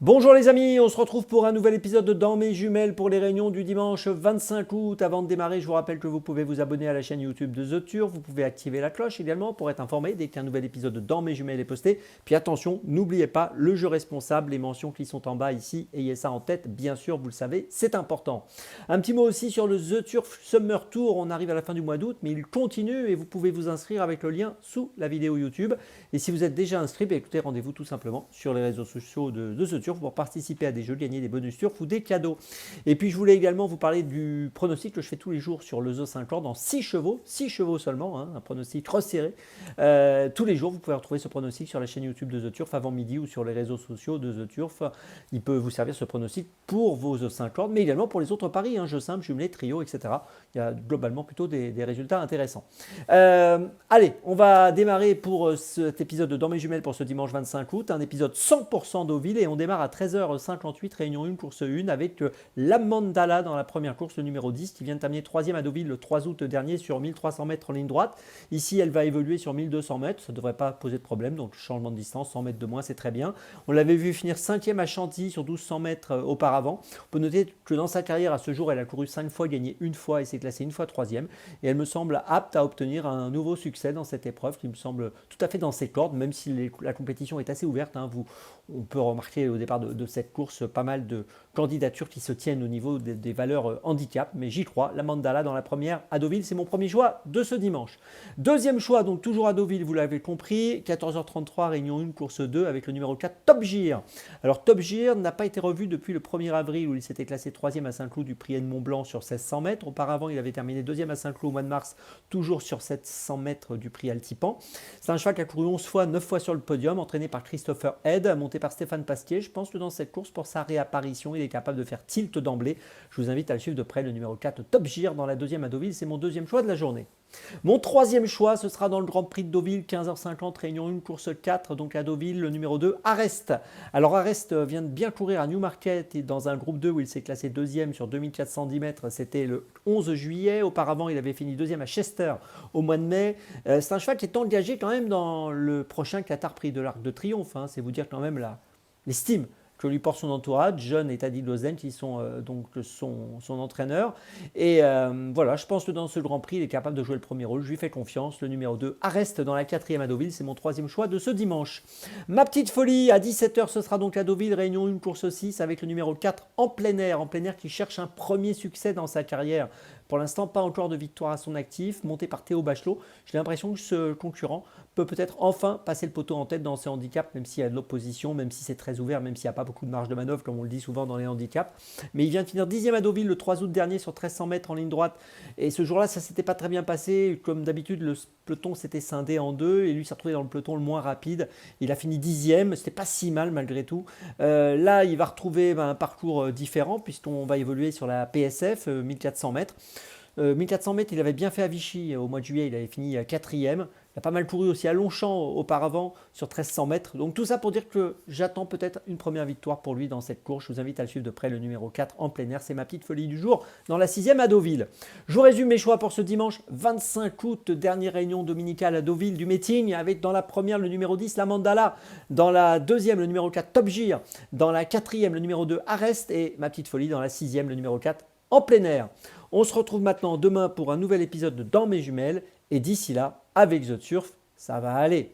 Bonjour les amis, on se retrouve pour un nouvel épisode de Dans mes jumelles pour les réunions du dimanche 25 août. Avant de démarrer, je vous rappelle que vous pouvez vous abonner à la chaîne YouTube de The Turf, vous pouvez activer la cloche également pour être informé dès qu'un nouvel épisode de Dans mes jumelles est posté. Puis attention, n'oubliez pas le jeu responsable, les mentions qui sont en bas ici, ayez ça en tête, bien sûr, vous le savez, c'est important. Un petit mot aussi sur le The Turf Summer Tour, on arrive à la fin du mois d'août, mais il continue et vous pouvez vous inscrire avec le lien sous la vidéo YouTube. Et si vous êtes déjà inscrit, écoutez, rendez-vous tout simplement sur les réseaux sociaux de The Turf pour participer à des jeux, gagner des bonus turf ou des cadeaux. Et puis je voulais également vous parler du pronostic que je fais tous les jours sur le The 50 dans 6 chevaux seulement, hein, un pronostic resserré. Tous les jours, vous pouvez retrouver ce pronostic sur la chaîne YouTube de The Turf avant midi ou sur les réseaux sociaux de The Turf. Il peut vous servir ce pronostic pour vos The 50, mais également pour les autres paris, hein, jeux simples, jumelés, trio, etc. Il y a globalement plutôt des résultats intéressants. Allez, on va démarrer pour cet épisode de Dans mes jumelles pour ce dimanche 25 août, un épisode 100% Deauville et on démarre à 13h58, réunion 1, course 1, avec la Mandala dans la première course, le numéro 10, qui vient de terminer 3e à Deauville le 3 août dernier sur 1300 mètres en ligne droite. Ici, elle va évoluer sur 1200 mètres, ça ne devrait pas poser de problème, donc changement de distance, 100 mètres de moins, c'est très bien. On l'avait vu finir 5e à Chantilly sur 1200 mètres auparavant. On peut noter que dans sa carrière, à ce jour, elle a couru 5 fois, gagné une fois et s'est classée une fois 3e. Et elle me semble apte à obtenir un nouveau succès dans cette épreuve qui me semble tout à fait dans ses cordes, même si la compétition est assez ouverte. Hein, on peut remarquer au départ de cette course pas mal de candidatures qui se tiennent au niveau des valeurs handicap, mais j'y crois. La Mandala dans la première à Deauville, c'est mon premier choix de ce dimanche. Deuxième choix, donc toujours à Deauville, vous l'avez compris, 14h33, réunion 1, course 2, avec le numéro 4, Top Gear. Alors Top Gear n'a pas été revu depuis le 1er avril où il s'était classé 3e à Saint-Cloud du prix Edmond-Blanc sur 1600 mètres. Auparavant, il avait terminé 2e à Saint-Cloud au mois de mars, toujours sur 700 mètres du prix Altipan. C'est un cheval qui a couru 11 fois, 9 fois sur le podium, entraîné par Christopher Head, monté par Stéphane Pasquier. Je pense que dans cette course, pour sa réapparition, il est capable de faire tilt d'emblée. Je vous invite à le suivre de près, le numéro 4, Top Gear, dans la deuxième à Deauville. C'est mon deuxième choix de la journée. Mon troisième choix, ce sera dans le Grand Prix de Deauville, 15h50, réunion 1, course 4, donc à Deauville, le numéro 2, Arrest. Alors Arrest vient de bien courir à Newmarket et dans un groupe 2 où il s'est classé deuxième sur 2410 mètres, c'était le 11 juillet. Auparavant, il avait fini deuxième à Chester au mois de mai. C'est un cheval qui est engagé quand même dans le prochain Qatar Prix de l'Arc de Triomphe, hein. C'est vous dire quand même l'estime que lui porte son entourage, John et Taddy Lozen, qui sont donc son entraîneur. Et voilà, je pense que dans ce Grand Prix, il est capable de jouer le premier rôle. Je lui fais confiance. Le numéro 2, Arrest, dans la 4e à Deauville. C'est mon troisième choix de ce dimanche. Ma petite folie, à 17h, ce sera donc à Deauville, réunion 1, course 6, avec le numéro 4, en plein air qui cherche un premier succès dans sa carrière. Pour l'instant, pas encore de victoire à son actif, monté par Théo Bachelot. J'ai l'impression que ce concurrent peut peut-être enfin passer le poteau en tête dans ses handicaps, même s'il y a de l'opposition, même si c'est très ouvert, même s'il n'y a pas beaucoup de marge de manœuvre, comme on le dit souvent dans les handicaps. Mais il vient de finir 10e à Deauville le 3 août dernier sur 1300 mètres en ligne droite. Et ce jour-là, ça ne s'était pas très bien passé. Comme d'habitude, le peloton s'était scindé en deux et lui s'est retrouvé dans le peloton le moins rapide. Il a fini 10e, c'était pas si mal malgré tout. Là, il va retrouver un parcours différent puisqu'on va évoluer sur la PSF, 1400 mètres. 1400 mètres, il avait bien fait à Vichy au mois de juillet, il avait fini 4e. Il a pas mal couru aussi à Longchamp auparavant sur 1300 mètres. Donc tout ça pour dire que j'attends peut-être une première victoire pour lui dans cette course. Je vous invite à le suivre de près, le numéro 4 en plein air. C'est ma petite folie du jour dans la 6e à Deauville. Je vous résume mes choix pour ce dimanche 25 août, dernière réunion dominicale à Deauville du meeting, avec dans la première le numéro 10, la Mandala, dans la deuxième le numéro 4, Top Gear, dans la 4e le numéro 2, Arrest et ma petite folie dans la 6e le numéro 4, en plein air. On se retrouve maintenant demain pour un nouvel épisode de Dans mes jumelles et d'ici là, avec The Turf, ça va aller.